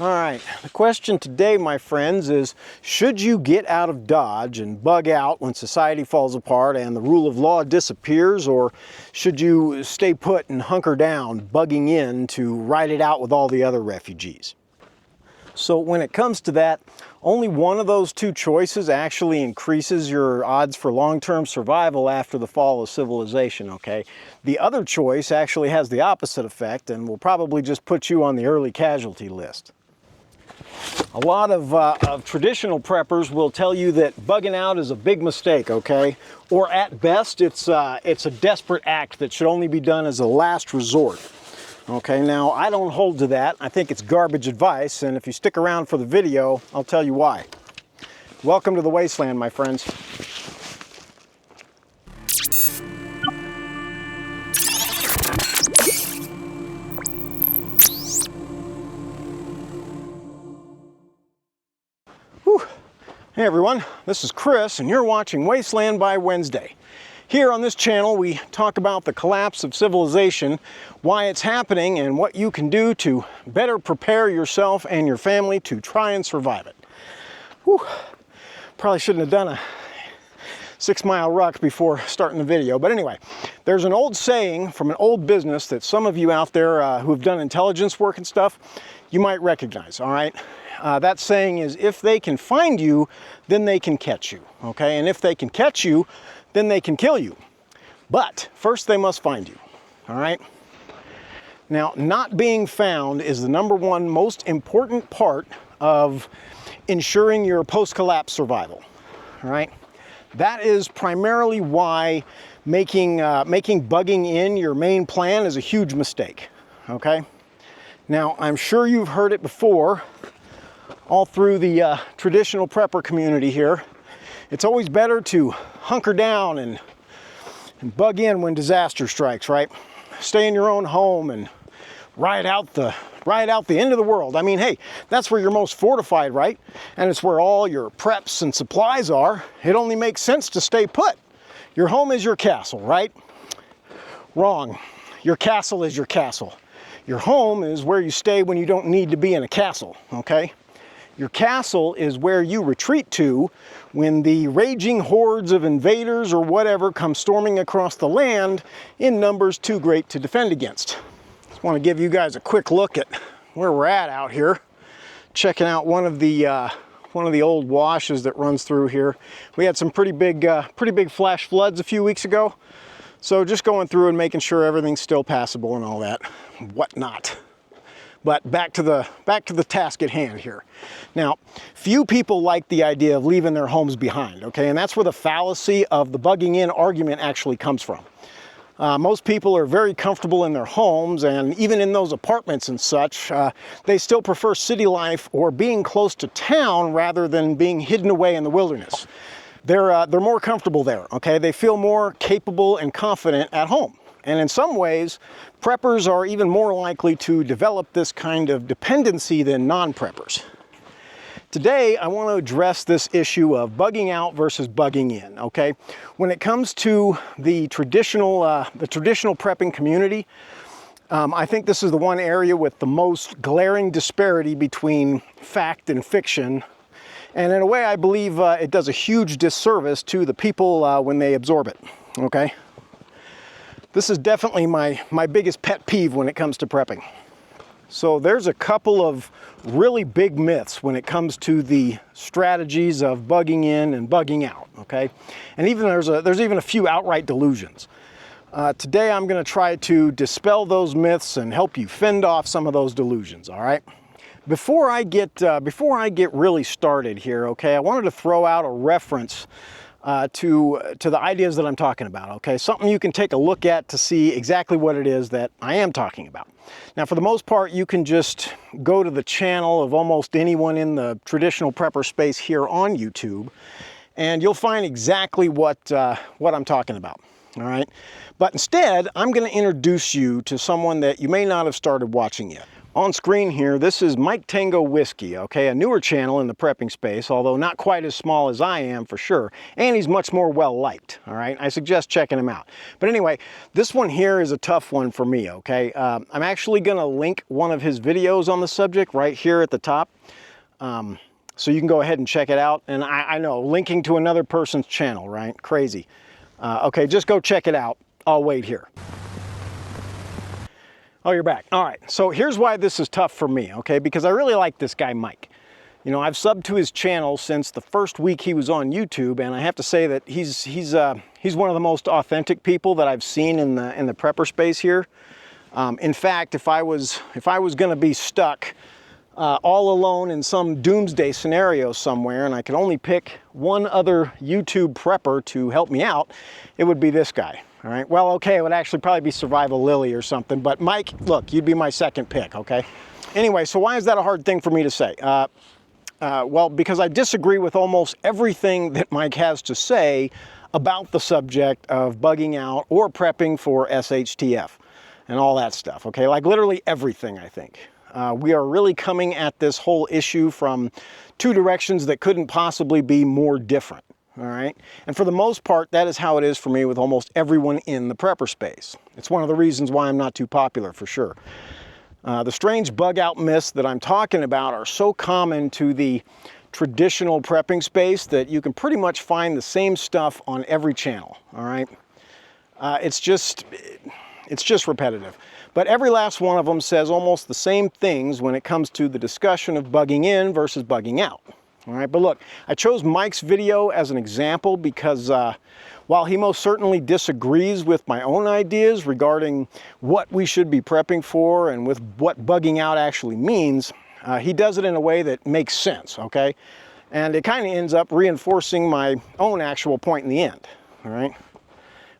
All right, the question today, my friends, is should you get out of Dodge and bug out when society falls apart and the rule of law disappears, or should you stay put and hunker down, bugging in to ride it out with all the other refugees? So when it comes to that, only one of those two choices actually increases your odds for long-term survival after the fall of civilization, okay? The other choice actually has the opposite effect and will probably just put you on the early casualty list. A lot of traditional preppers will tell you that bugging out is a big mistake, okay? Or at best, it's a desperate act that should only be done as a last resort. Okay, now I don't hold to that. I think it's garbage advice, and if you stick around for the video, I'll tell you why. Welcome to the Wasteland, my friends. Whew. Hey everyone, this is Chris, and you're watching Wasteland by Wednesday. Here on this channel, we talk about the collapse of civilization, why it's happening, and what you can do to better prepare yourself and your family to try and survive it. Whew. Probably shouldn't have done a 6-mile ruck before starting the video, but anyway, there's an old saying from an old business that some of you out there who have done intelligence work and stuff, you might recognize, all right? That saying is, if they can find you, then they can catch you, okay? And if they can catch you, then they can kill you. But first they must find you, all right? Now, not being found is the #1 most important part of ensuring your post-collapse survival, all right? That is primarily why making bugging in your main plan is a huge mistake, okay? Now, I'm sure you've heard it before, all through the traditional prepper community here. It's always better to hunker down and bug in when disaster strikes, right? Stay in your own home and ride out the end of the world. I mean, hey, that's where you're most fortified, right? And it's where all your preps and supplies are. It only makes sense to stay put. Your home is your castle, right? Wrong. Your castle is your castle. Your home is where you stay when you don't need to be in a castle, okay? Your castle is where you retreat to when the raging hordes of invaders or whatever come storming across the land in numbers too great to defend against. Just want to give you guys a quick look at where we're at out here. Checking out one of the old washes that runs through here. We had some pretty big flash floods a few weeks ago. So just going through and making sure everything's still passable and all that whatnot. But back to the task at hand here. Now, few people like the idea of leaving their homes behind, okay? And that's where the fallacy of the bugging in argument actually comes from. Most people are very comfortable in their homes, and even in those apartments and such, they still prefer city life or being close to town rather than being hidden away in the wilderness. They're more comfortable there, okay? They feel more capable and confident at home. And in some ways, preppers are even more likely to develop this kind of dependency than non-preppers. Today, I want to address this issue of bugging out versus bugging in, okay? When it comes to the traditional prepping community, I think this is the one area with the most glaring disparity between fact and fiction. And in a way, I believe it does a huge disservice to the people when they absorb it, okay? This is definitely my biggest pet peeve when it comes to prepping. So there's a couple of really big myths when it comes to the strategies of bugging in and bugging out, okay? And even there's even a few outright delusions. Today I'm going to try to dispel those myths and help you fend off some of those delusions, all right? Before I get really started here, okay, I wanted to throw out a reference to the ideas that I'm talking about, okay? Something you can take a look at to see exactly what it is that I am talking about. Now, for the most part, you can just go to the channel of almost anyone in the traditional prepper space here on YouTube, and you'll find exactly what I'm talking about, all right? But instead, I'm going to introduce you to someone that you may not have started watching yet. On screen here, this is Mike Tango Whiskey, okay, a newer channel in the prepping space, although not quite as small as I am for sure, and he's much more well-liked, all right? I suggest checking him out. But anyway, this one here is a tough one for me, okay? I'm actually gonna link one of his videos on the subject right here at the top, so you can go ahead and check it out. And I know, linking to another person's channel, right? Crazy. Okay, just go check it out. I'll wait here. Oh, you're back. All right, so here's why this is tough for me, okay? Because I really like this guy, Mike. You know, I've subbed to his channel since the first week he was on YouTube, and I have to say that he's one of the most authentic people that I've seen in the prepper space here. In fact, if I was going to be stuck all alone in some doomsday scenario somewhere, and I could only pick one other YouTube prepper to help me out, it would be this guy. All right, well, okay, it would actually probably be Survival Lily or something, but Mike, look, you'd be my second pick, okay? Anyway, so why is that a hard thing for me to say? Well, because I disagree with almost everything that Mike has to say about the subject of bugging out or prepping for SHTF and all that stuff, okay? Like literally everything, I think. We are really coming at this whole issue from two directions that couldn't possibly be more different. All right, and for the most part, that is how it is for me with almost everyone in the prepper space. It's one of the reasons why I'm not too popular, for sure. The strange bug out myths that I'm talking about are so common to the traditional prepping space that you can pretty much find the same stuff on every channel. All right, it's just repetitive. But every last one of them says almost the same things when it comes to the discussion of bugging in versus bugging out. All right, but look, I chose Mike's video as an example because while he most certainly disagrees with my own ideas regarding what we should be prepping for and with what bugging out actually means, he does it in a way that makes sense, okay? And it kind of ends up reinforcing my own actual point in the end, all right?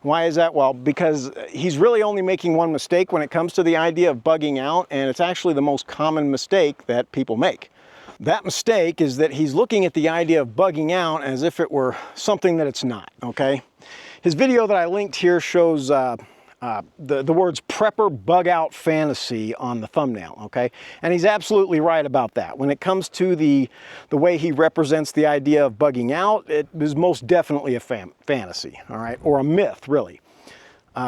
Why is that? Well, because he's really only making one mistake when it comes to the idea of bugging out, and it's actually the most common mistake that people make. That mistake is that he's looking at the idea of bugging out as if it were something that it's not, okay? His video that I linked here shows the words prepper bug out fantasy on the thumbnail, okay? And he's absolutely right about that. When it comes to the way he represents the idea of bugging out, it is most definitely a fantasy, all right? Or a myth, really.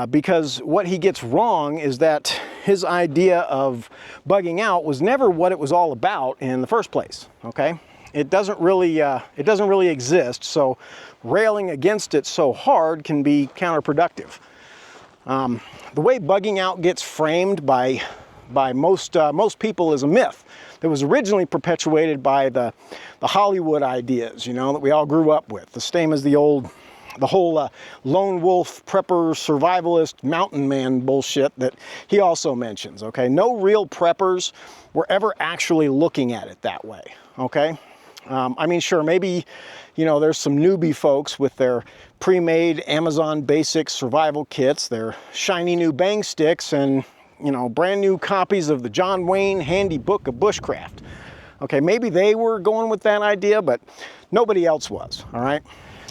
Because what he gets wrong is that his idea of bugging out was never what it was all about in the first place, okay? It doesn't really exist, so railing against it so hard can be counterproductive. The way bugging out gets framed by most people is a myth that was originally perpetuated by the Hollywood ideas, you know, that we all grew up with. The same as the whole lone wolf prepper survivalist mountain man bullshit that he also mentions, okay? No real preppers were ever actually looking at it that way, okay? I mean, sure, maybe, you know, there's some newbie folks with their pre-made Amazon basic survival kits, their shiny new bang sticks, and, you know, brand new copies of the John Wayne Handy Book of Bushcraft. Okay, maybe they were going with that idea, but nobody else was, all right?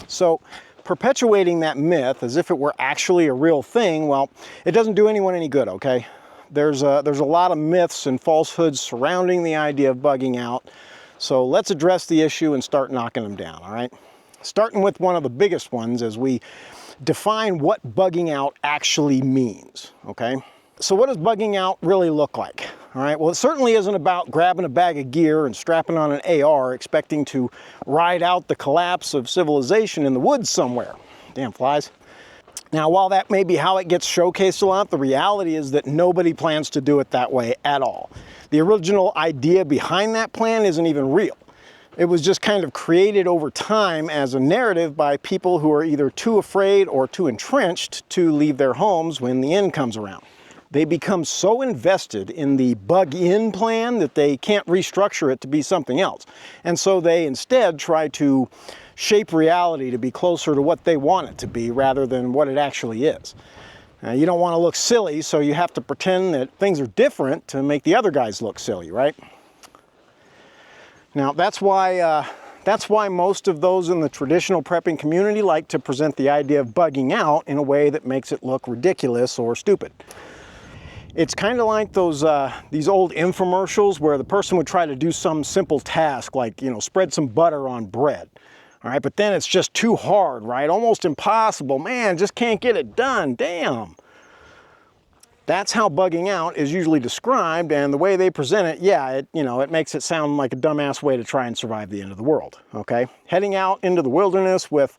So perpetuating that myth as if it were actually a real thing, well, it doesn't do anyone any good, okay? There's a lot of myths and falsehoods surrounding the idea of bugging out, so let's address the issue and start knocking them down, all right? Starting with one of the biggest ones as we define what bugging out actually means, okay? So what does bugging out really look like? All right, well, it certainly isn't about grabbing a bag of gear and strapping on an AR expecting to ride out the collapse of civilization in the woods somewhere. Damn flies. Now, while that may be how it gets showcased a lot, the reality is that nobody plans to do it that way at all. The original idea behind that plan isn't even real. It was just kind of created over time as a narrative by people who are either too afraid or too entrenched to leave their homes when the end comes around. They become so invested in the bug-in plan that they can't restructure it to be something else. And so they instead try to shape reality to be closer to what they want it to be rather than what it actually is. You don't want to look silly, so you have to pretend that things are different to make the other guys look silly, right? Now, that's why most of those in the traditional prepping community like to present the idea of bugging out in a way that makes it look ridiculous or stupid. It's kind of like those these old infomercials where the person would try to do some simple task like, you know, spread some butter on bread. All right, but then it's just too hard, right? Almost impossible. Man, just can't get it done. Damn. That's how bugging out is usually described, and the way they present it, yeah, it makes it sound like a dumbass way to try and survive the end of the world, okay? Heading out into the wilderness with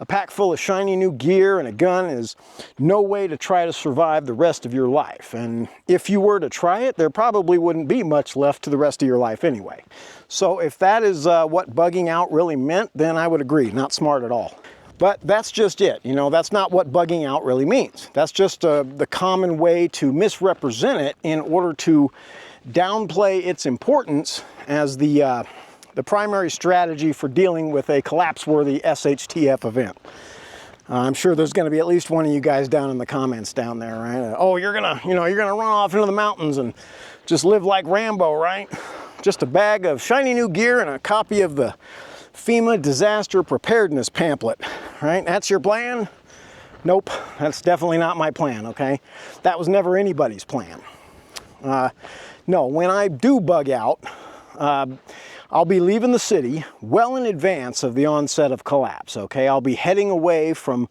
a pack full of shiny new gear and a gun is no way to try to survive the rest of your life. And if you were to try it, there probably wouldn't be much left to the rest of your life anyway. So if that is what bugging out really meant, then I would agree, not smart at all. But that's just it, you know, that's not what bugging out really means. That's just the common way to misrepresent it in order to downplay its importance as the primary strategy for dealing with a collapse-worthy SHTF event. I'm sure there's going to be at least one of you guys down in the comments down there, right? Oh, you're gonna run off into the mountains and just live like Rambo, right? Just a bag of shiny new gear and a copy of the FEMA disaster preparedness pamphlet, right? That's your plan? Nope, that's definitely not my plan, okay? That was never anybody's plan. No, when I do bug out, I'll be leaving the city well in advance of the onset of collapse, okay? I'll be heading away from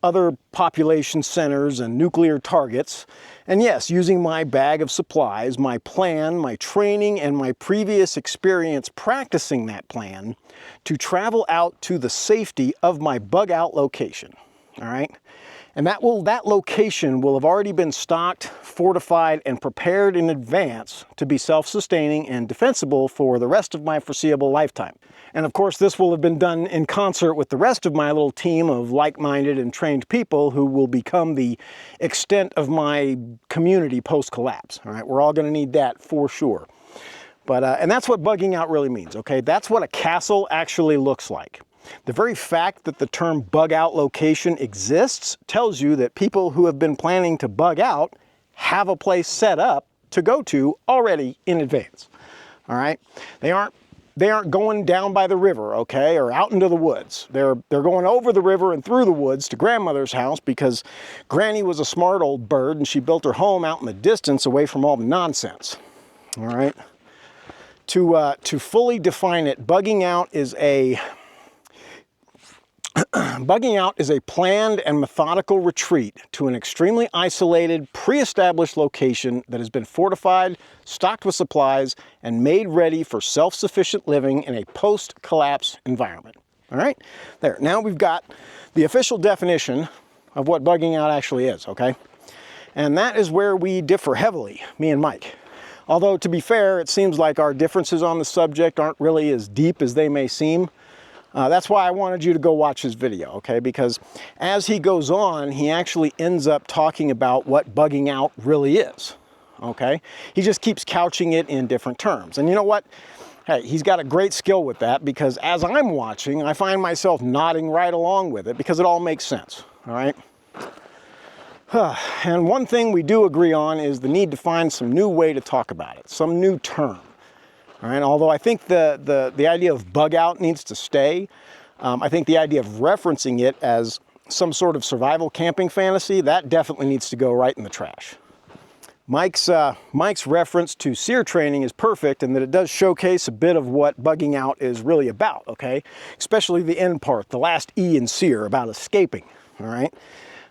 other population centers and nuclear targets. And yes, using my bag of supplies, my plan, my training, and my previous experience practicing that plan to travel out to the safety of my bug out location, all right? And that location will have already been stocked, fortified, and prepared in advance to be self-sustaining and defensible for the rest of my foreseeable lifetime. And of course, this will have been done in concert with the rest of my little team of like-minded and trained people who will become the extent of my community post-collapse. All right, we're all going to need that for sure. But and that's what bugging out really means, okay? That's what a castle actually looks like. The very fact that the term bug out location exists tells you that people who have been planning to bug out have a place set up to go to already in advance. All right? They aren't going down by the river, okay, or out into the woods. They're going over the river and through the woods to grandmother's house because Granny was a smart old bird and she built her home out in the distance away from all the nonsense. All right? To fully define it, bugging out is a planned and methodical retreat to an extremely isolated, pre-established location that has been fortified, stocked with supplies, and made ready for self-sufficient living in a post-collapse environment. All right? There. Now we've got the official definition of what bugging out actually is, okay? And that is where we differ heavily, me and Mike. Although, to be fair, it seems like our differences on the subject aren't really as deep as they may seem. That's why I wanted you to go watch his video, okay? Because as he goes on, he actually ends up talking about what bugging out really is, okay? He just keeps couching it in different terms. And you know what? Hey, he's got a great skill with that because as I'm watching, I find myself nodding right along with it because it all makes sense, all right? And one thing we do agree on is the need to find some new way to talk about it, some new term. All right, although I think the idea of bug out needs to stay. I think the idea of referencing it as some sort of survival camping fantasy, that definitely needs to go right in the trash. Mike's reference to SEER training is perfect in that it does showcase a bit of what bugging out is really about, okay? Especially the end part, the last E in SEER, about escaping, all right?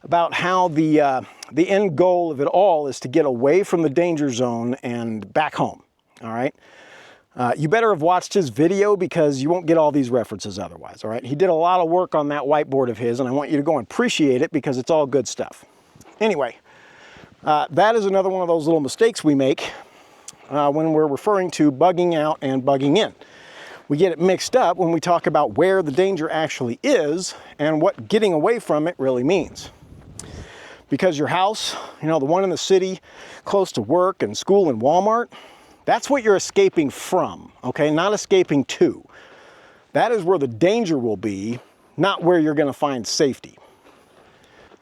About how the end goal of it all is to get away from the danger zone and back home, all right? You better have watched his video because you won't get all these references otherwise, all right? He did a lot of work on that whiteboard of his, and I want you to go and appreciate it because it's all good stuff. Anyway, that is another one of those little mistakes we make when we're referring to bugging out and bugging in. We get it mixed up when we talk about where the danger actually is and what getting away from it really means. Because your house, you know, the one in the city close to work and school and Walmart, that's what you're escaping from, okay? Not escaping to. That is where the danger will be, not where you're going to find safety.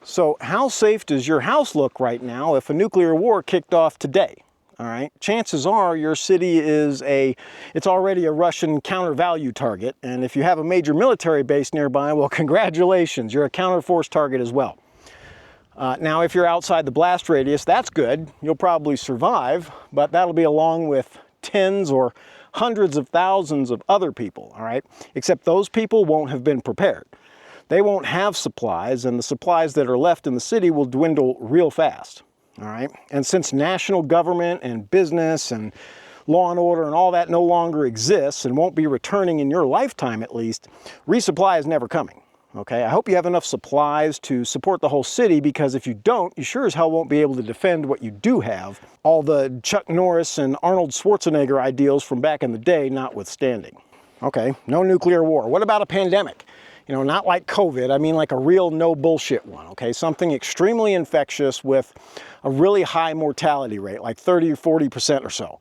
So how safe does your house look right now if a nuclear war kicked off today? All right, chances are your city it's already a Russian counter-value target, and if you have a major military base nearby, well, congratulations, you're a counter-force target as well. Now, if you're outside the blast radius, that's good. You'll probably survive, but that'll be along with tens or hundreds of thousands of other people, all right? Except those people won't have been prepared. They won't have supplies, and the supplies that are left in the city will dwindle real fast, all right? And since national government and business and law and order and all that no longer exists and won't be returning in your lifetime at least, resupply is never coming. Okay, I hope you have enough supplies to support the whole city, because if you don't, you sure as hell won't be able to defend what you do have, all the Chuck Norris and Arnold Schwarzenegger ideals from back in the day notwithstanding. Okay, no nuclear war. What about a pandemic? You know, not like COVID, I mean like a real no bullshit one, okay? Something extremely infectious with a really high mortality rate, like 30 or 40% or so.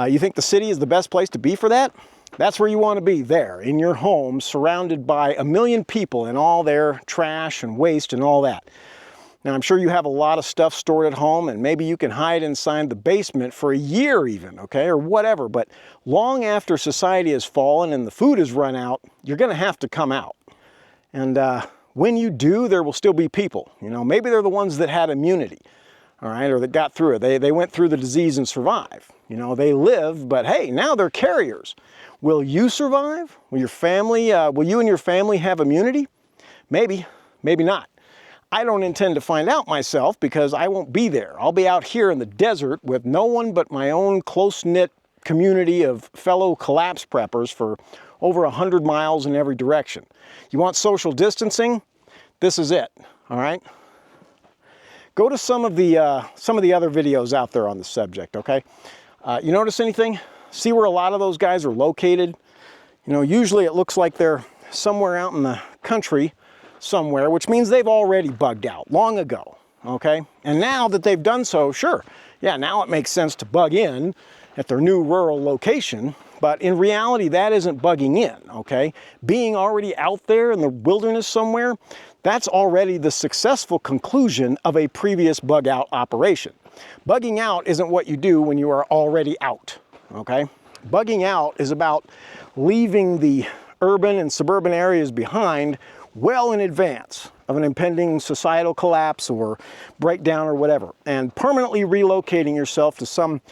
You think the city is the best place to be for that? That's where you want to be, there, in your home, surrounded by a million people and all their trash and waste and all that. Now, I'm sure you have a lot of stuff stored at home, and maybe you can hide inside the basement for a year even, okay, or whatever. But long after society has fallen and the food has run out, you're going to have to come out. And when you do, there will still be people. You know, maybe they're the ones that had immunity, all right, or that got through it. They went through the disease and survived. You know, they lived, but hey, now they're carriers. Will you survive? Will your family, will you and your family have immunity? Maybe, maybe not. I don't intend to find out myself, because I won't be there. I'll be out here in the desert with no one but my own close-knit community of fellow collapse preppers for over 100 miles in every direction. You want social distancing? This is it, all right? Go to some of the other videos out there on the subject, okay? You notice anything? See where a lot of those guys are located? You know, usually it looks like they're somewhere out in the country somewhere, which means they've already bugged out long ago, okay? And now that they've done so, sure, yeah, now it makes sense to bug in at their new rural location, but in reality, that isn't bugging in, okay? Being already out there in the wilderness somewhere, that's already the successful conclusion of a previous bug out operation. Bugging out isn't what you do when you are already out. Okay? Bugging out is about leaving the urban and suburban areas behind well in advance of an impending societal collapse or breakdown or whatever, and permanently relocating yourself to some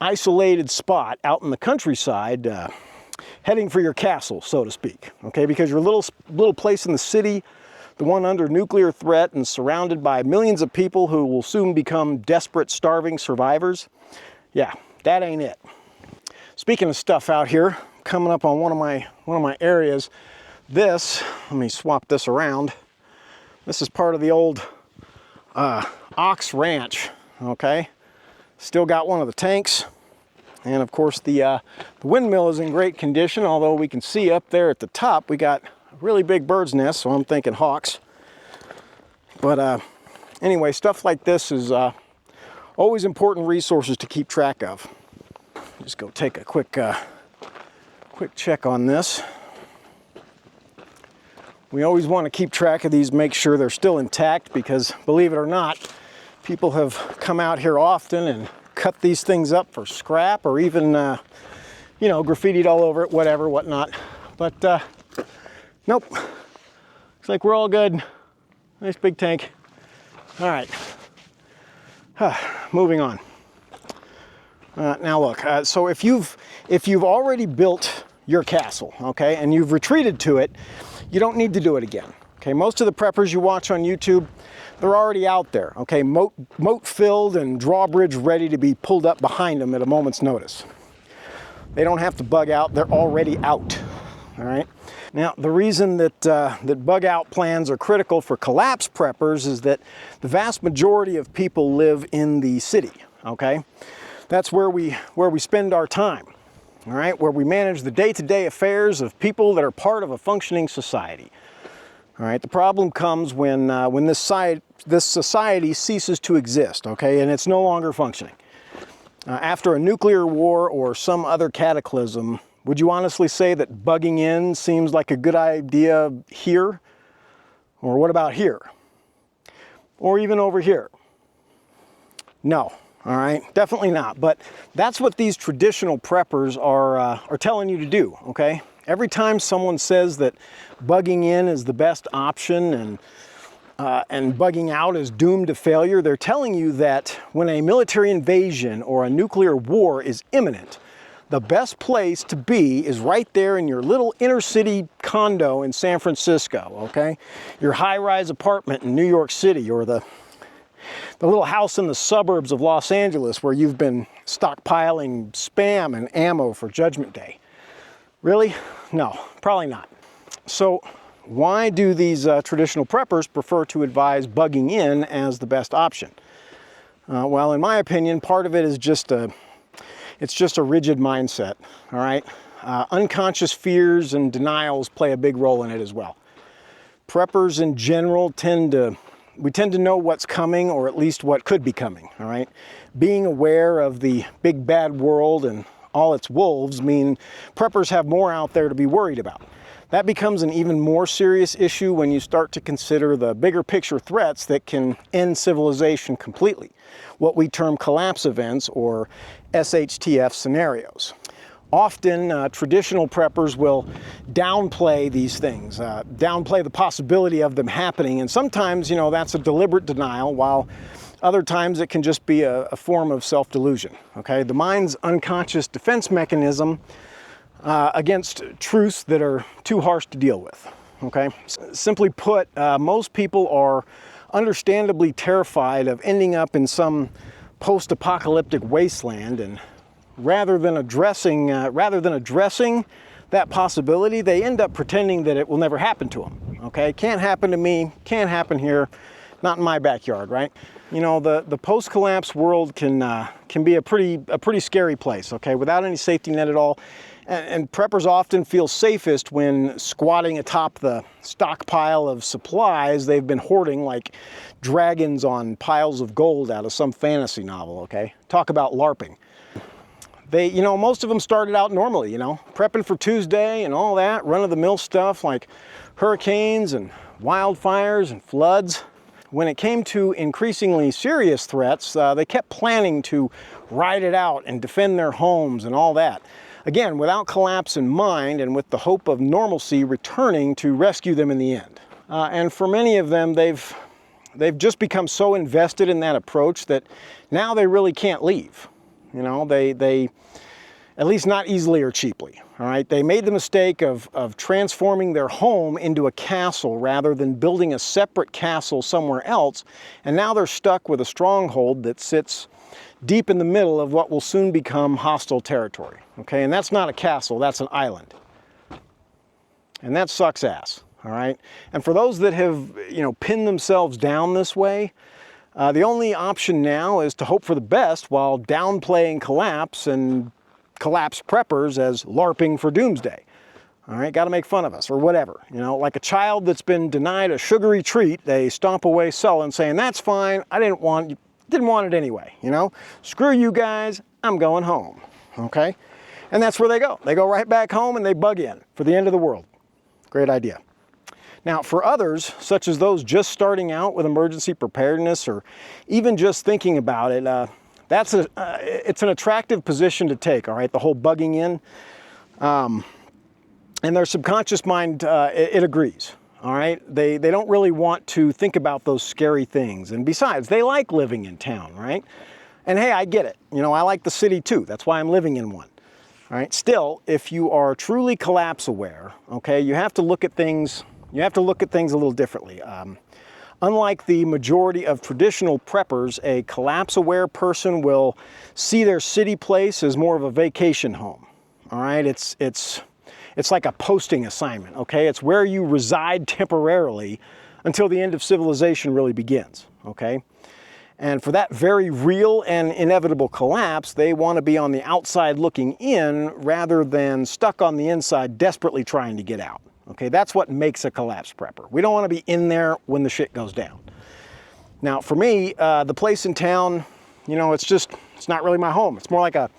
isolated spot out in the countryside, heading for your castle, so to speak. Okay? Because your little place in the city, the one under nuclear threat and surrounded by millions of people who will soon become desperate, starving survivors, yeah, that ain't it. Speaking of stuff out here, coming up on one of my areas, this, let me swap this around. This is part of the old ox ranch, okay? Still got one of the tanks. And of course the windmill is in great condition, although we can see up there at the top, we got a really big bird's nest, so I'm thinking hawks. But anyway, stuff like this is always important resources to keep track of. Just go take a quick check on this. We always want to keep track of these, make sure they're still intact, because believe it or not, people have come out here often and cut these things up for scrap, or even, you know, graffitied all over it, whatever, whatnot. But nope, looks like we're all good. Nice big tank. All right, moving on. Now look, so if you've already built your castle, okay, and you've retreated to it, you don't need to do it again. Okay, most of the preppers you watch on YouTube, they're already out there, okay, moat filled and drawbridge ready to be pulled up behind them at a moment's notice. They don't have to bug out, they're already out, all right? Now, the reason that bug out plans are critical for collapse preppers is that the vast majority of people live in the city, okay? That's where we spend our time, all right? Where we manage the day-to-day affairs of people that are part of a functioning society. All right, the problem comes when this society ceases to exist, okay, and it's no longer functioning. After a nuclear war or some other cataclysm, would you honestly say that bugging in seems like a good idea here? Or what about here? Or even over here? No. All right, definitely not. But that's what these traditional preppers are telling you to do, okay? Every time someone says that bugging in is the best option and and bugging out is doomed to failure. They're telling you that when a military invasion or a nuclear war is imminent, the best place to be is right there in your little inner city condo in San Francisco, okay? Your high-rise apartment in New York City, or the little house in the suburbs of Los Angeles where you've been stockpiling spam and ammo for Judgment Day. Really? No, probably not. So why do these traditional preppers prefer to advise bugging in as the best option? Well, in my opinion, part of it is just a rigid mindset, all right? Unconscious fears and denials play a big role in it as well. Preppers in general tend to know what's coming, or at least what could be coming, all right? Being aware of the big bad world and all its wolves mean preppers have more out there to be worried about. That becomes an even more serious issue when you start to consider the bigger picture threats that can end civilization completely, what we term collapse events or SHTF scenarios. Often, traditional preppers will downplay these things, downplay the possibility of them happening, and sometimes, that's a deliberate denial, while other times it can just be a form of self-delusion, okay? The mind's unconscious defense mechanism against truths that are too harsh to deal with, okay? Simply put, most people are understandably terrified of ending up in some post-apocalyptic wasteland, and rather than addressing that possibility, they end up pretending that it will never happen to them, okay? Can't happen to me, can't happen here, not in my backyard, right? The post-collapse world can be a pretty scary place, okay, without any safety net at all. And preppers often feel safest when squatting atop the stockpile of supplies they've been hoarding like dragons on piles of gold out of some fantasy novel, okay? Talk about LARPing. Most of them started out normally, prepping for Tuesday and all that, run-of-the-mill stuff like hurricanes and wildfires and floods. When it came to increasingly serious threats, they kept planning to ride it out and defend their homes and all that. Again, without collapse in mind and with the hope of normalcy returning to rescue them in the end. And for many of them, they've just become so invested in that approach that now they really can't leave. They at least not easily or cheaply, all right? They made the mistake of transforming their home into a castle rather than building a separate castle somewhere else, and now they're stuck with a stronghold that sits deep in the middle of what will soon become hostile territory, okay? And that's not a castle, that's an island. And that sucks ass, all right? And for those that have, pinned themselves down this way, the only option now is to hope for the best while downplaying collapse and collapse preppers as LARPing for doomsday. All right, got to make fun of us or whatever. Like a child that's been denied a sugary treat, they stomp away sullen saying, "That's fine, I didn't want it anyway, Screw you guys, I'm going home," okay? And that's where they go. They go right back home and they bug in for the end of the world. Great idea. Now, for others, such as those just starting out with emergency preparedness or even just thinking about it, it's an attractive position to take, all right, the whole bugging in. And their subconscious mind, it agrees, all right? They don't really want to think about those scary things. And besides, they like living in town, right? And hey, I get it. I like the city too. That's why I'm living in one, all right? Still, if you are truly collapse aware, okay, you have to look at things a little differently. Unlike the majority of traditional preppers, a collapse-aware person will see their city place as more of a vacation home. All right, it's like a posting assignment. Okay, it's where you reside temporarily until the end of civilization really begins. Okay, and for that very real and inevitable collapse, they want to be on the outside looking in rather than stuck on the inside desperately trying to get out. Okay, that's what makes a collapse prepper. We don't want to be in there when the shit goes down. Now, for me, the place in town, it's not really my home. It's more like a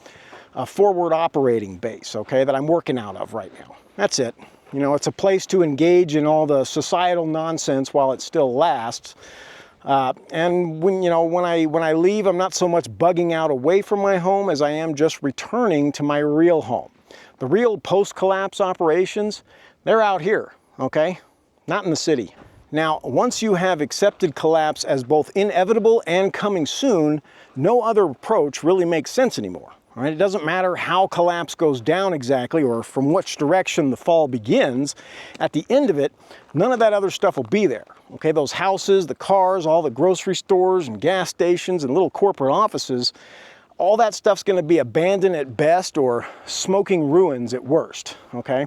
forward operating base, okay, that I'm working out of right now. That's it. It's a place to engage in all the societal nonsense while it still lasts. And when I leave, I'm not so much bugging out away from my home as I am just returning to my real home. The real post-collapse operations, they're out here, okay? Not in the city. Now, once you have accepted collapse as both inevitable and coming soon, no other approach really makes sense anymore. All right? It doesn't matter how collapse goes down exactly or from which direction the fall begins. At the end of it, none of that other stuff will be there. Okay, those houses, the cars, all the grocery stores and gas stations and little corporate offices, all that stuff's going to be abandoned at best or smoking ruins at worst, okay?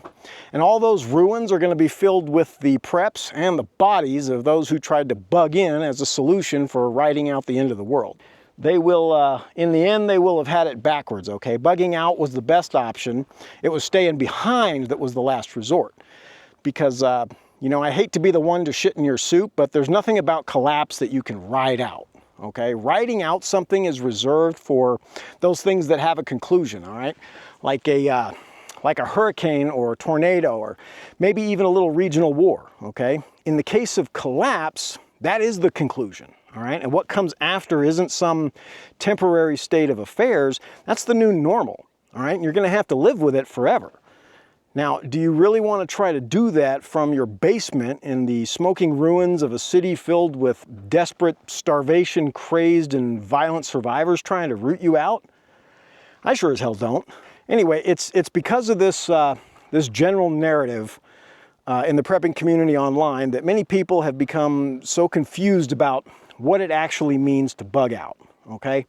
And all those ruins are going to be filled with the preps and the bodies of those who tried to bug in as a solution for writing out the end of the world. They will, in the end, they will have had it backwards, okay? Bugging out was the best option. It was staying behind that was the last resort. Because, you know, I hate to be the one to shit in your soup, but there's nothing about collapse that you can ride out. Okay, writing out something is reserved for those things that have a conclusion, all right? Like a hurricane or a tornado or maybe even a little regional war, okay? In the case of collapse, that is the conclusion, all right? And what comes after isn't some temporary state of affairs, that's the new normal, all right? And you're gonna have to live with it forever. Now, do you really want to try to do that from your basement in the smoking ruins of a city filled with desperate, starvation-crazed, and violent survivors trying to root you out? I sure as hell don't. Anyway, it's because of this, this general narrative in the prepping community online that many people have become so confused about what it actually means to bug out, okay?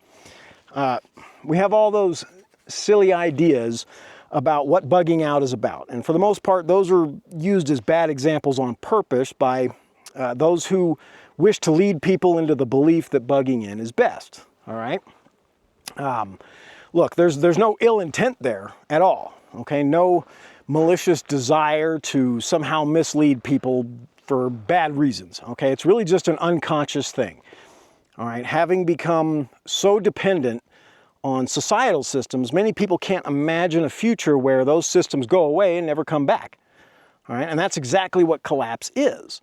We have all those silly ideas about what bugging out is about. And for the most part, those are used as bad examples on purpose by those who wish to lead people into the belief that bugging in is best, all right? Look, there's no ill intent there at all, okay? No malicious desire to somehow mislead people for bad reasons, okay? It's really just an unconscious thing, all right? Having become so dependent on societal systems, many people can't imagine a future where those systems go away and never come back. All right, and that's exactly what collapse is.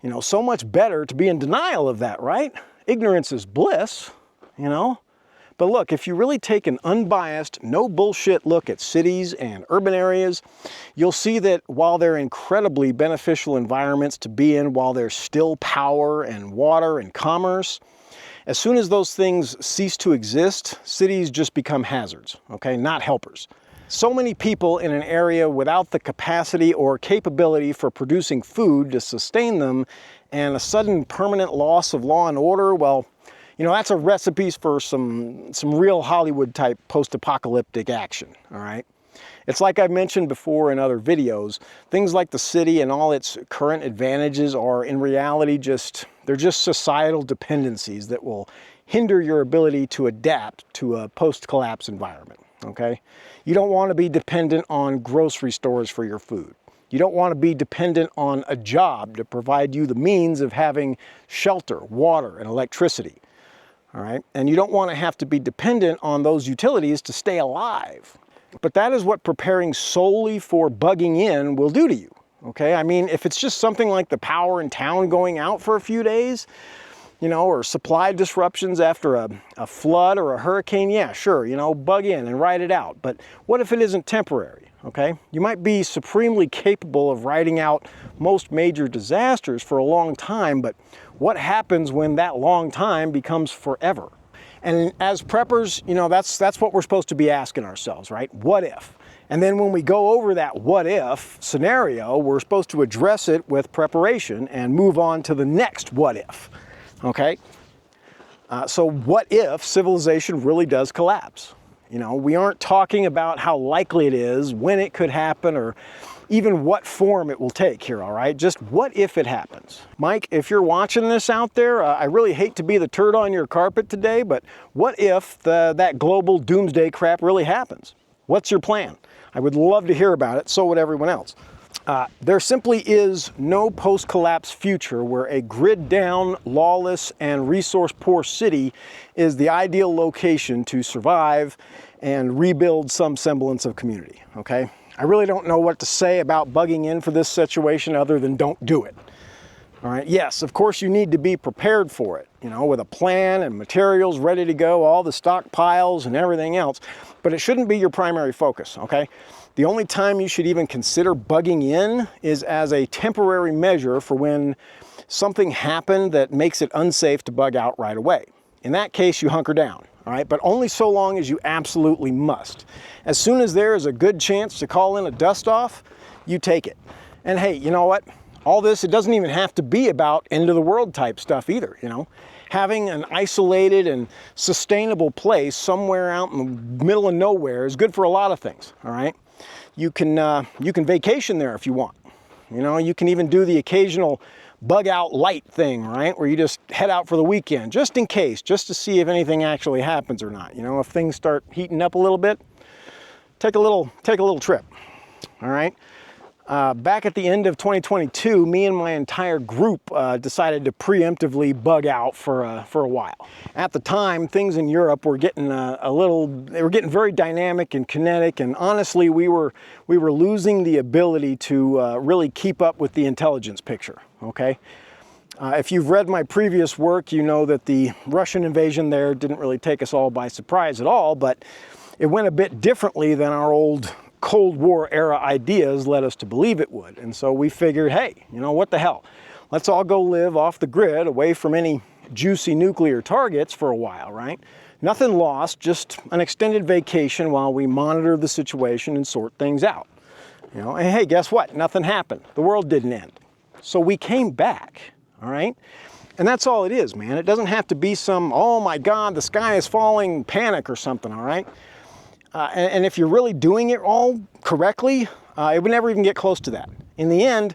You know, so much better to be in denial of that, right? Ignorance is bliss, you know? But look, if you really take an unbiased, no bullshit look at cities and urban areas, you'll see that while they're incredibly beneficial environments to be in, while there's still power and water and commerce, as soon as those things cease to exist, cities just become hazards, okay, not helpers. So many people in an area without the capacity or capability for producing food to sustain them, and a sudden permanent loss of law and order, well, you know, that's a recipe for some real Hollywood type post-apocalyptic action, all right? It's like I've mentioned before in other videos, things like the city and all its current advantages are in reality they're just societal dependencies that will hinder your ability to adapt to a post-collapse environment, okay? You don't want to be dependent on grocery stores for your food. You don't want to be dependent on a job to provide you the means of having shelter, water, and electricity, all right? And you don't want to have to be dependent on those utilities to stay alive. But that is what preparing solely for bugging in will do to you, okay? I mean, if it's just something like the power in town going out for a few days, you know, or supply disruptions after a flood or a hurricane, yeah, sure, you know, bug in and ride it out. But what if it isn't temporary, okay? You might be supremely capable of riding out most major disasters for a long time, but what happens when that long time becomes forever? And as preppers, you know, that's what we're supposed to be asking ourselves, right? What if? And then when we go over that what if scenario, we're supposed to address it with preparation and move on to the next what if, okay? So what if civilization really does collapse? You know, we aren't talking about how likely it is, when it could happen, or even what form it will take here, all right? Just what if it happens? Mike, if you're watching this out there, I really hate to be the turd on your carpet today, but what if that global doomsday crap really happens? What's your plan? I would love to hear about it, so would everyone else. There simply is no post-collapse future where a grid-down, lawless, and resource-poor city is the ideal location to survive and rebuild some semblance of community, okay? I really don't know what to say about bugging in for this situation other than don't do it. All right, yes, of course you need to be prepared for it, you know, with a plan and materials ready to go, all the stockpiles and everything else, but it shouldn't be your primary focus, okay? The only time you should even consider bugging in is as a temporary measure for when something happened that makes it unsafe to bug out right away. In that case, you hunker down, all right? But only so long as you absolutely must. As soon as there is a good chance to call in a dust off, you take it. And hey, you know what? All this, it doesn't even have to be about end of the world type stuff either, you know? Having an isolated and sustainable place somewhere out in the middle of nowhere is good for a lot of things, all right? You can vacation there if you want. You know, you can even do the occasional bug out light thing, right? Where you just head out for the weekend, just in case, just to see if anything actually happens or not. You know, if things start heating up a little bit, take a little trip, all right? Back at the end of 2022, me and my entire group decided to preemptively bug out for a while. At the time, things in Europe were getting they were getting very dynamic and kinetic, and honestly, we were losing the ability to really keep up with the intelligence picture, okay? If you've read my previous work, you know that the Russian invasion there didn't really take us all by surprise at all, but it went a bit differently than our old Cold War era ideas led us to believe it would. And so we figured, hey, you know, what the hell? Let's all go live off the grid, away from any juicy nuclear targets for a while, right? Nothing lost, just an extended vacation while we monitor the situation and sort things out. You know, and hey, guess what? Nothing happened. The world didn't end. So we came back, all right? And that's all it is, man. It doesn't have to be some, oh my God, the sky is falling panic or something, all right? And if you're really doing it all correctly, it would never even get close to that. In the end,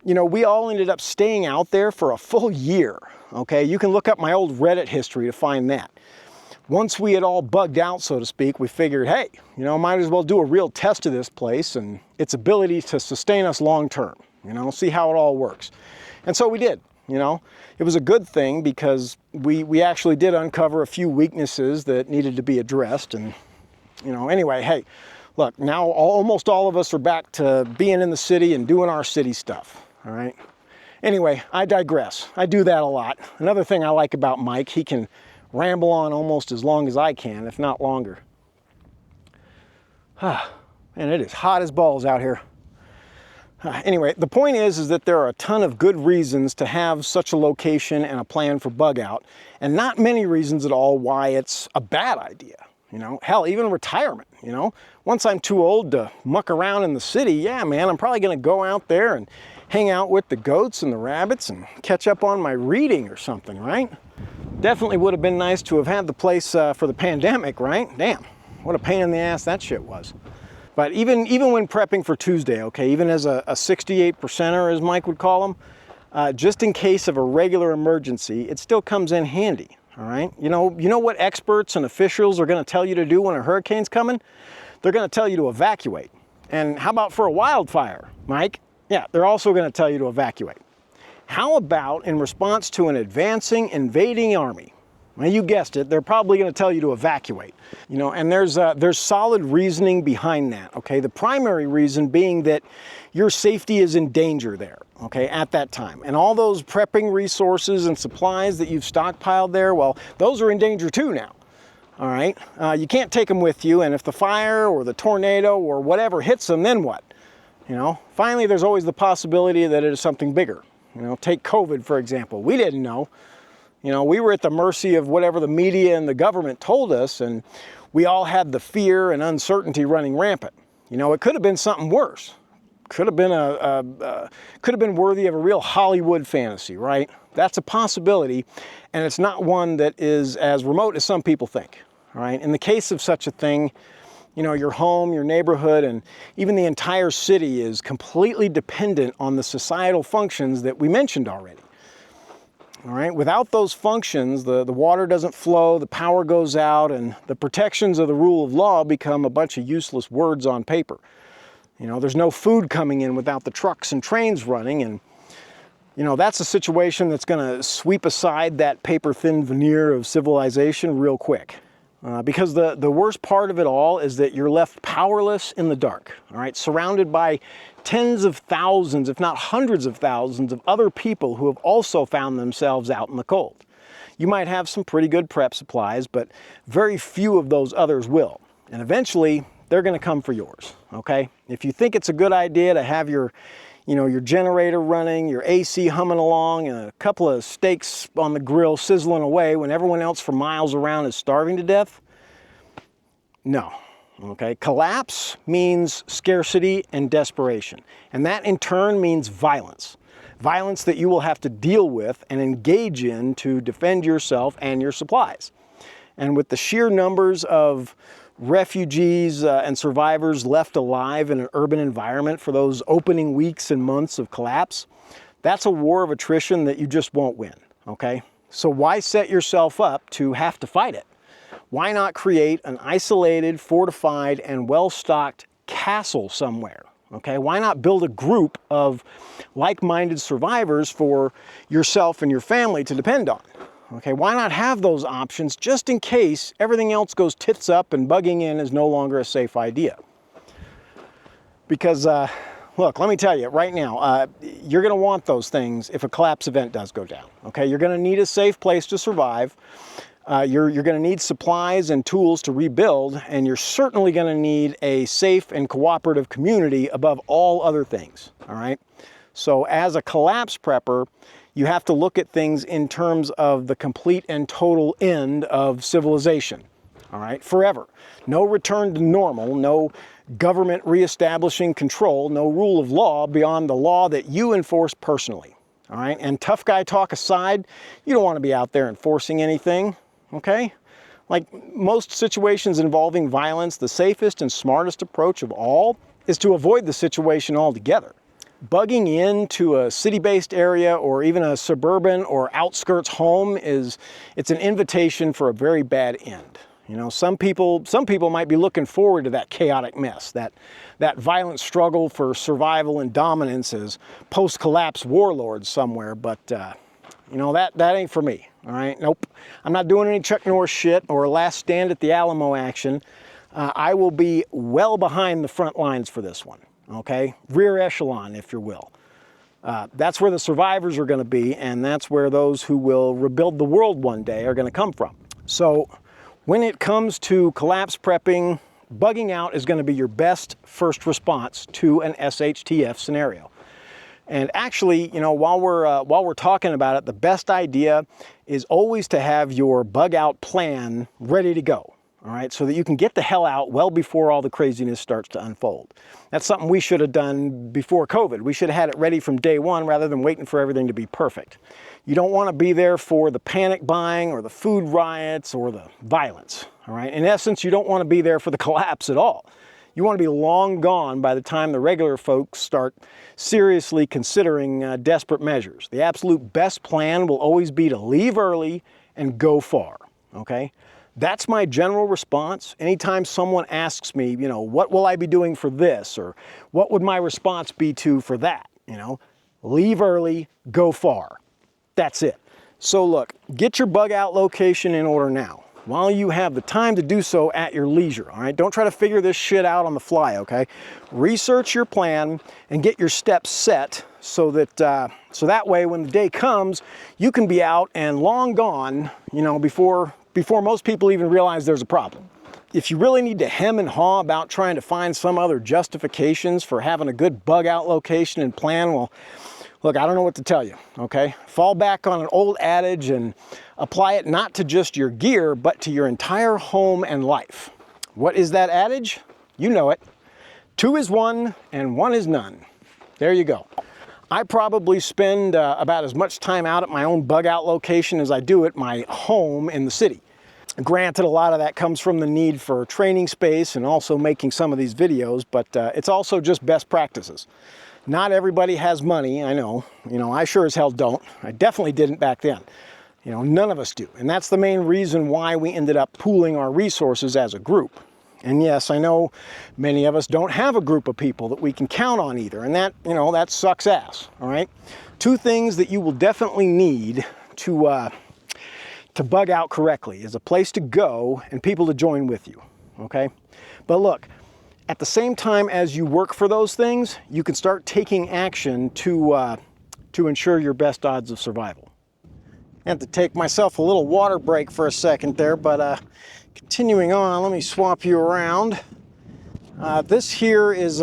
you know, we all ended up staying out there for a full year, okay? You can look up my old Reddit history to find that. Once we had all bugged out, so to speak, we figured, hey, you know, might as well do a real test of this place and its ability to sustain us long term, you know, see how it all works. And so we did, you know. It was a good thing because we actually did uncover a few weaknesses that needed to be addressed. And you know, anyway, hey, look, now almost all of us are back to being in the city and doing our city stuff, all right? Anyway, I digress. I do that a lot. Another thing I like about Mike, he can ramble on almost as long as I can, if not longer. Man, it is hot as balls out here. Anyway, the point is that there are a ton of good reasons to have such a location and a plan for bug out, and not many reasons at all why it's a bad idea. You know, hell, even retirement, you know. Once I'm too old to muck around in the city, yeah, man, I'm probably going to go out there and hang out with the goats and the rabbits and catch up on my reading or something, right? Definitely would have been nice to have had the place for the pandemic, right? Damn, what a pain in the ass that shit was. But even when prepping for Tuesday, okay, even as a 68%er, as Mike would call them, just in case of a regular emergency, it still comes in handy. All right, you know what experts and officials are going to tell you to do when a hurricane's coming? They're going to tell you to evacuate. And how about for a wildfire, Mike? Yeah, they're also going to tell you to evacuate. How about in response to an advancing, invading army? Well, you guessed it, they're probably going to tell you to evacuate. You know, and there's solid reasoning behind that, okay? The primary reason being that your safety is in danger there, okay, at that time. And all those prepping resources and supplies that you've stockpiled there, well, those are in danger too now, all right? You can't take them with you, and if the fire or the tornado or whatever hits them, then what? You know, finally, there's always the possibility that it is something bigger. You know, take COVID, for example. We didn't know. You know, we were at the mercy of whatever the media and the government told us, and we all had the fear and uncertainty running rampant. You know, it could have been something worse. Could have been worthy of a real Hollywood fantasy, right? That's a possibility, and it's not one that is as remote as some people think, all right? In the case of such a thing, you know, your home, your neighborhood, and even the entire city is completely dependent on the societal functions that we mentioned already. All right, without those functions, the water doesn't flow, the power goes out, and the protections of the rule of law become a bunch of useless words on paper. You know, there's no food coming in without the trucks and trains running, and, you know, that's a situation that's going to sweep aside that paper-thin veneer of civilization real quick. Because the worst part of it all is that you're left powerless in the dark, all right, surrounded by tens of thousands, if not hundreds of thousands of other people who have also found themselves out in the cold. You might have some pretty good prep supplies, but very few of those others will. And eventually, they're going to come for yours, okay? If you think it's a good idea to have your you know, your generator running, your AC humming along, and a couple of steaks on the grill sizzling away when everyone else for miles around is starving to death? No. Okay, collapse means scarcity and desperation, and that in turn means violence. Violence that you will have to deal with and engage in to defend yourself and your supplies. And with the sheer numbers of refugees and survivors left alive in an urban environment for those opening weeks and months of collapse, that's a war of attrition that you just won't win, okay? So why set yourself up to have to fight it? Why not create an isolated, fortified, and well-stocked castle somewhere? Okay, why not build a group of like-minded survivors for yourself and your family to depend on? Okay, why not have those options just in case everything else goes tits up and bugging in is no longer a safe idea? Because, look, let me tell you right now, you're going to want those things if a collapse event does go down. Okay, you're going to need a safe place to survive. You're going to need supplies and tools to rebuild, and you're certainly going to need a safe and cooperative community above all other things, all right? So as a collapse prepper, you have to look at things in terms of the complete and total end of civilization, all right? Forever. No return to normal, no government reestablishing control, no rule of law beyond the law that you enforce personally, all right? And tough guy talk aside, you don't want to be out there enforcing anything. Okay? Like most situations involving violence, the safest and smartest approach of all is to avoid the situation altogether. Bugging into a city-based area or even a suburban or outskirts home it's an invitation for a very bad end. You know, some people might be looking forward to that chaotic mess, that violent struggle for survival and dominance as post-collapse warlords somewhere, but you know, that ain't for me, all right? Nope. I'm not doing any Chuck Norris shit or Last Stand at the Alamo action. I will be well behind the front lines for this one, okay? Rear echelon, if you will. That's where the survivors are going to be, and that's where those who will rebuild the world one day are going to come from. So when it comes to collapse prepping, bugging out is going to be your best first response to an SHTF scenario. And actually, you know, while we're talking about it, the best idea is always to have your bug out plan ready to go, all right, so that you can get the hell out well before all the craziness starts to unfold. That's something we should have done before COVID. We should have had it ready from day one rather than waiting for everything to be perfect. You don't want to be there for the panic buying or the food riots or the violence, all right? In essence, you don't want to be there for the collapse at all. You want to be long gone by the time the regular folks start seriously considering desperate measures. The absolute best plan will always be to leave early and go far, okay? That's my general response. Anytime someone asks me, you know, what will I be doing for this? Or what would my response be for that? You know, leave early, go far. That's it. So look, get your bug out location in order now, while you have the time to do so at your leisure, all right? Don't try to figure this shit out on the fly, okay? Research your plan and get your steps set so that way when the day comes, you can be out and long gone, you know, before most people even realize there's a problem. If you really need to hem and haw about trying to find some other justifications for having a good bug out location and plan, well, look, I don't know what to tell you, okay? Fall back on an old adage and apply it not to just your gear, but to your entire home and life. What is that adage? You know it. 2 is 1 and 1 is none. There you go. I probably spend about as much time out at my own bug out location as I do at my home in the city. Granted, a lot of that comes from the need for training space and also making some of these videos, but it's also just best practices. Not everybody has money, I know. You know, I sure as hell don't. I definitely didn't back then. You know, none of us do. And that's the main reason why we ended up pooling our resources as a group. And yes, I know many of us don't have a group of people that we can count on either. And that, you know, that sucks ass, all right? 2 things that you will definitely need to bug out correctly is a place to go and people to join with you, okay? But look, at the same time as you work for those things, you can start taking action to ensure your best odds of survival. I have to take myself a little water break for a second there, but continuing on, let me swap you around. This here is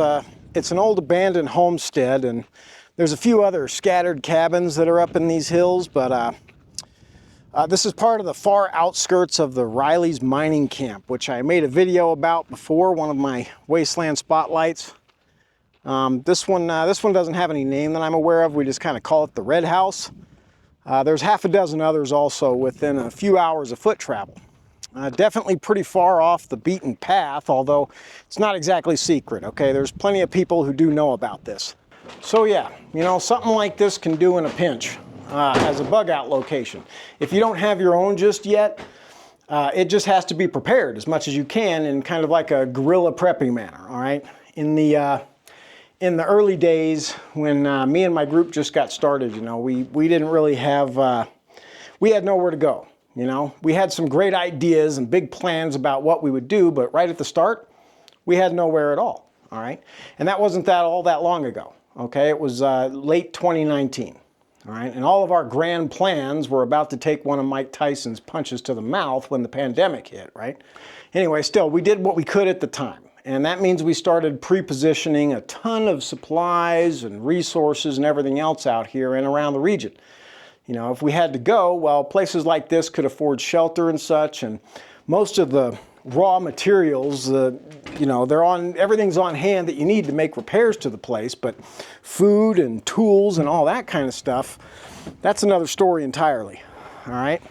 It's an old abandoned homestead, and there's a few other scattered cabins that are up in these hills, but this is part of the far outskirts of the Riley's mining camp, which I made a video about before, one of my Wasteland spotlights. This one doesn't have any name that I'm aware of. We just kind of call it the Red House. There's half a dozen others also within a few hours of foot travel. Definitely pretty far off the beaten path, although it's not exactly secret, okay? There's plenty of people who do know about this. So yeah, you know, something like this can do in a pinch as a bug out location. If you don't have your own just yet, it just has to be prepared as much as you can in kind of like a guerrilla prepping manner, all right? In the early days when me and my group just got started, you know, we didn't really have, we had nowhere to go. You know, we had some great ideas and big plans about what we would do, but right at the start, we had nowhere at all right? And that wasn't all that long ago, okay? It was late 2019, all right? And all of our grand plans were about to take one of Mike Tyson's punches to the mouth when the pandemic hit, right? Anyway, still, we did what we could at the time. And that means we started pre-positioning a ton of supplies and resources and everything else out here and around the region. You know, if we had to go, well, places like this could afford shelter and such, and most of the raw materials, you know, everything's on hand that you need to make repairs to the place, but food and tools and all that kind of stuff, that's another story entirely, all right?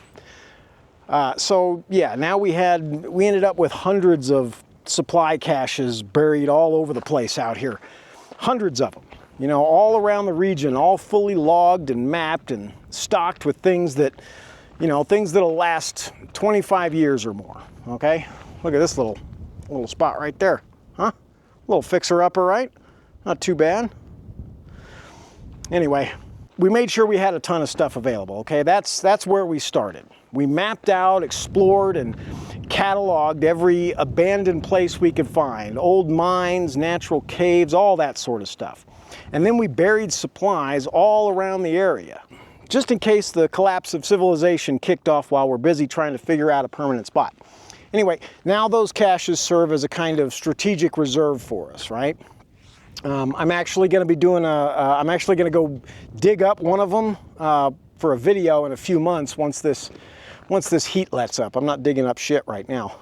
So yeah, now we ended up with hundreds of supply caches buried all over the place out here. Hundreds of them, you know, all around the region, all fully logged and mapped and stocked with things that, you know, things that'll last 25 years or more, okay? Look at this little spot right there, huh? A little fixer-upper, right? Not too bad. Anyway, we made sure we had a ton of stuff available, okay? That's where we started. We mapped out, explored, and cataloged every abandoned place we could find, old mines, natural caves, all that sort of stuff. And then we buried supplies all around the area, just in case the collapse of civilization kicked off while we're busy trying to figure out a permanent spot. Anyway, now those caches serve as a kind of strategic reserve for us, right? I'm actually going to be doing I'm actually going to go dig up one of them for a video in a few months once this heat lets up. I'm not digging up shit right now.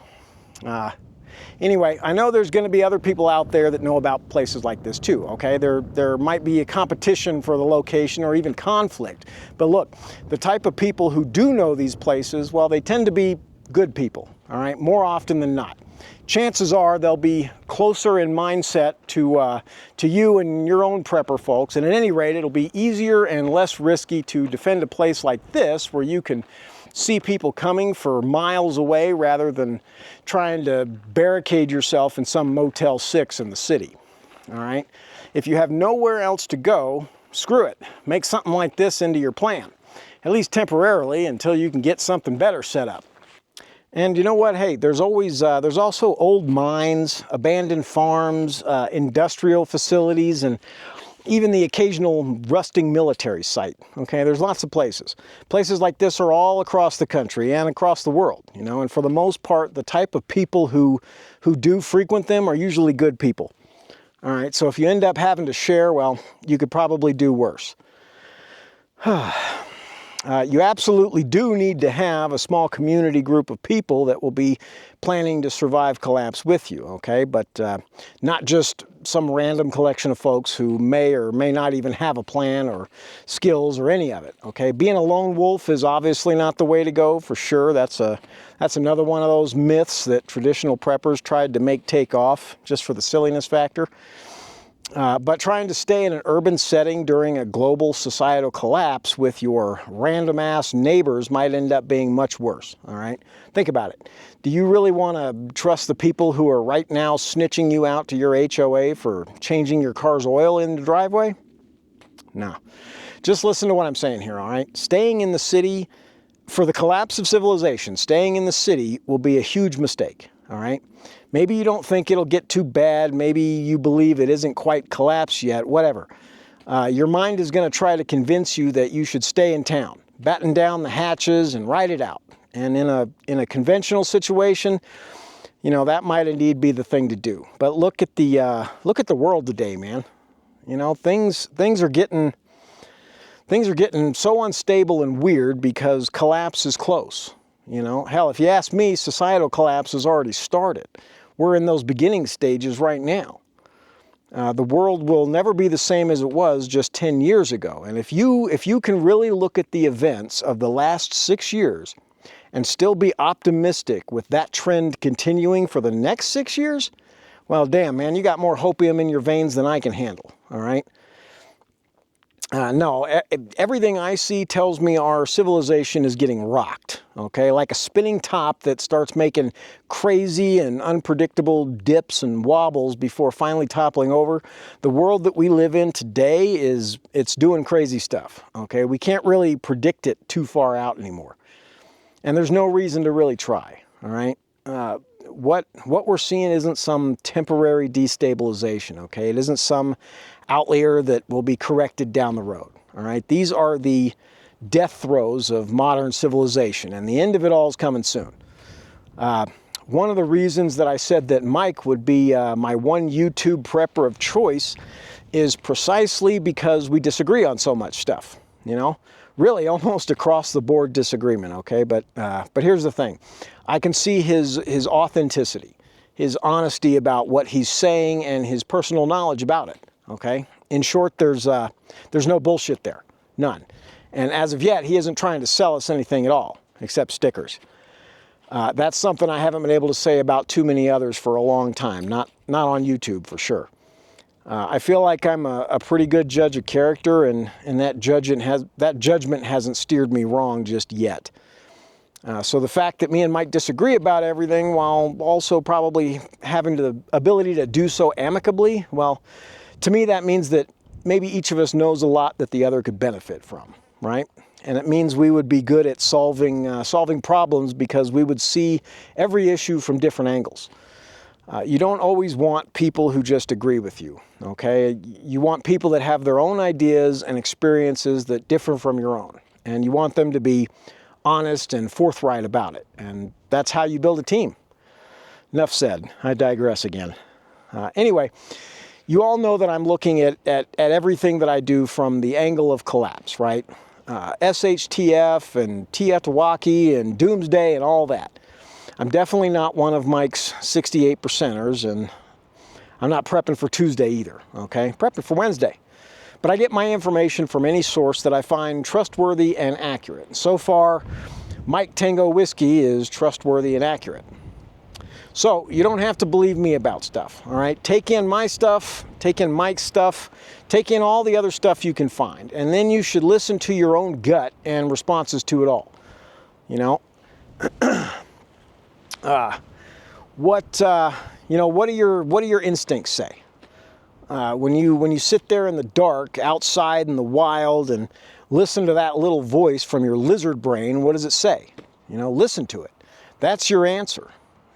Anyway, I know there's going to be other people out there that know about places like this too, okay? There might be a competition for the location or even conflict. But look, the type of people who do know these places, well, they tend to be good people, all right? More often than not. Chances are they'll be closer in mindset to you and your own prepper folks, and at any rate, it'll be easier and less risky to defend a place like this where you can see people coming for miles away rather than trying to barricade yourself in some Motel 6 in the city, all right? If you have nowhere else to go, screw it. Make something like this into your plan, at least temporarily until you can get something better set up. And you know what? Hey, there's also old mines, abandoned farms, industrial facilities, and even the occasional rusting military site, okay? There's lots of places. Places like this are all across the country and across the world, you know, and for the most part, the type of people who do frequent them are usually good people. All right, so if you end up having to share, well, you could probably do worse. You absolutely do need to have a small community group of people that will be planning to survive collapse with you, okay? But not just some random collection of folks who may or may not even have a plan or skills or any of it, okay? Being a lone wolf is obviously not the way to go, for sure. That's another one of those myths that traditional preppers tried to make take off just for the silliness factor. But trying to stay in an urban setting during a global societal collapse with your random-ass neighbors might end up being much worse, all right? Think about it. Do you really want to trust the people who are right now snitching you out to your HOA for changing your car's oil in the driveway? No. Just listen to what I'm saying here, all right? Staying in the city, for the collapse of civilization, staying in the city will be a huge mistake, all right? Maybe you don't think it'll get too bad. Maybe you believe it isn't quite collapsed yet, whatever. Your mind is going to try to convince you that you should stay in town, batten down the hatches and ride it out. And in a conventional situation, you know, that might indeed be the thing to do. But look at the world today, man. You know, things are getting so unstable and weird because collapse is close. You know, hell, if you ask me, societal collapse has already started. We're in those beginning stages right now. The world will never be the same as it was just 10 years ago. And if you can really look at the events of the last 6 years and still be optimistic with that trend continuing for the next 6 years, well, damn, man, you got more hopium in your veins than I can handle, all right? No, everything I see tells me our civilization is getting rocked, okay? Like a spinning top that starts making crazy and unpredictable dips and wobbles before finally toppling over. The world that we live in today it's doing crazy stuff, okay? We can't really predict it too far out anymore. And there's no reason to really try, all right? What we're seeing isn't some temporary destabilization, okay? It isn't some outlier that will be corrected down the road, all right? These are the death throes of modern civilization, and the end of it all is coming soon. One of the reasons that I said that Mike would be my one YouTube prepper of choice is precisely because we disagree on so much stuff, you know? Really almost across the board disagreement, okay? But here's the thing. I can see his authenticity, his honesty about what he's saying and his personal knowledge about it, okay? In short, there's no bullshit there, none. And as of yet, he isn't trying to sell us anything at all, except stickers. That's something I haven't been able to say about too many others for a long time, not on YouTube for sure. I feel like I'm a pretty good judge of character, and that judgment hasn't steered me wrong just yet. So the fact that me and Mike disagree about everything, while also probably having the ability to do so amicably, well, to me that means that maybe each of us knows a lot that the other could benefit from, right? And it means we would be good at solving problems because we would see every issue from different angles. You don't always want people who just agree with you, okay? You want people that have their own ideas and experiences that differ from your own. And you want them to be honest and forthright about it. And that's how you build a team. Enough said. I digress again. Anyway, you all know that I'm looking at everything that I do from the angle of collapse, right? SHTF and Teotihuacan and Doomsday and all that. I'm definitely not one of Mike's 68%ers, and I'm not prepping for Tuesday either, okay? Prepping for Wednesday. But I get my information from any source that I find trustworthy and accurate. So far, Mike Tango Whiskey is trustworthy and accurate. So you don't have to believe me about stuff, all right? Take in my stuff, take in Mike's stuff, take in all the other stuff you can find, and then you should listen to your own gut and responses to it all, you know? What do your instincts say? When you sit there in the dark, outside in the wild, and listen to that little voice from your lizard brain, what does it say? You know, listen to it. That's your answer.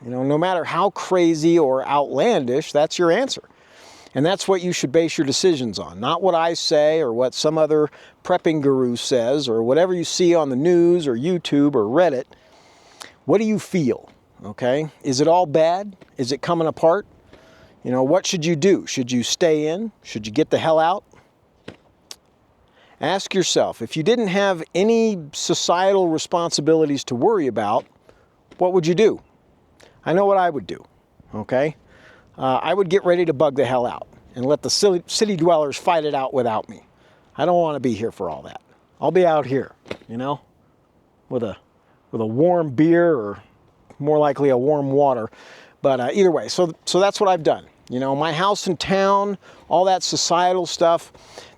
You know, no matter how crazy or outlandish, that's your answer. And that's what you should base your decisions on, not what I say or what some other prepping guru says or whatever you see on the news or YouTube or Reddit. What do you feel? Okay? Is it all bad? Is it coming apart? You know, what should you do? Should you stay in? Should you get the hell out? Ask yourself, if you didn't have any societal responsibilities to worry about, what would you do? I know what I would do, okay? I would get ready to bug the hell out and let the city dwellers fight it out without me. I don't want to be here for all that. I'll be out here, you know, with a warm beer or more likely a warm water. But either way, so that's what I've done. You know, my house in town, all that societal stuff,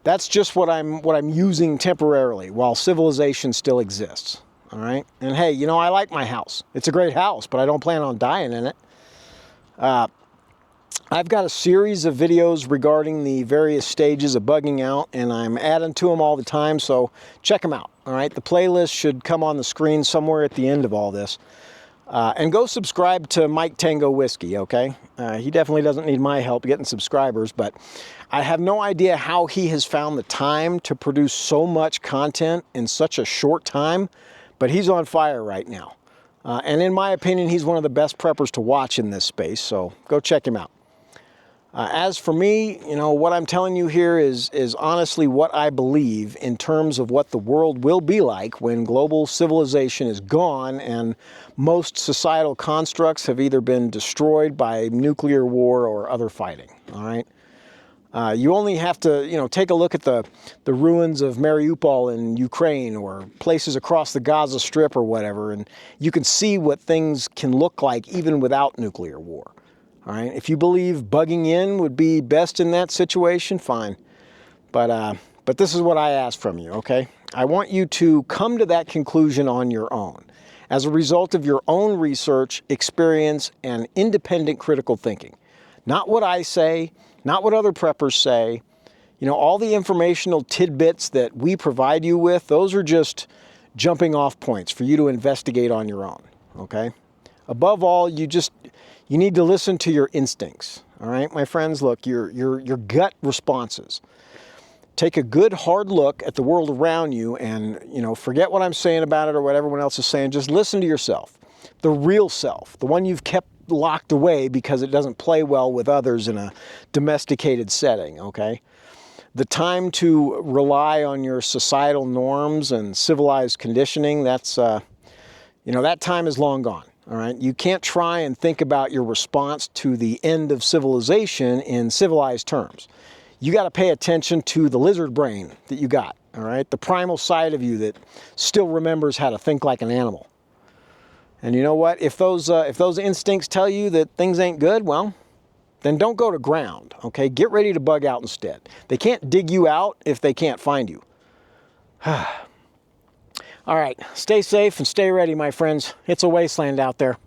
that's just what I'm using temporarily while civilization still exists. All right. And hey, you know, I like my house. It's a great house, but I don't plan on dying in it. I've got a series of videos regarding the various stages of bugging out, and I'm adding to them all the time, so check them out. All right. The playlist should come on the screen somewhere at the end of all this. And go subscribe to Mike Tango Whiskey, okay? He definitely doesn't need my help getting subscribers, but I have no idea how he has found the time to produce so much content in such a short time, but he's on fire right now. And in my opinion, he's one of the best preppers to watch in this space, so go check him out. As for me, you know, what I'm telling you here is honestly what I believe in terms of what the world will be like when global civilization is gone and most societal constructs have either been destroyed by nuclear war or other fighting, all right? You only have to, you know, take a look at the ruins of Mariupol in Ukraine or places across the Gaza Strip or whatever, and you can see what things can look like even without nuclear war. All right, if you believe bugging in would be best in that situation, fine. But this is what I ask from you, okay? I want you to come to that conclusion on your own as a result of your own research, experience, and independent critical thinking. Not what I say, not what other preppers say. You know, all the informational tidbits that we provide you with, those are just jumping off points for you to investigate on your own, okay? Above all, you need to listen to your instincts, all right, my friends? Look, your gut responses. Take a good hard look at the world around you and, you know, forget what I'm saying about it or what everyone else is saying. Just listen to yourself, the real self, the one you've kept locked away because it doesn't play well with others in a domesticated setting, okay? The time to rely on your societal norms and civilized conditioning, that's, you know, that time is long gone. All right, you can't try and think about your response to the end of civilization in civilized terms. You got to pay attention to the lizard brain that you got, all right? The primal side of you that still remembers how to think like an animal. And you know what? If those instincts tell you that things ain't good, well, then don't go to ground, okay? Get ready to bug out instead. They can't dig you out if they can't find you. All right, stay safe and stay ready, my friends. It's a wasteland out there.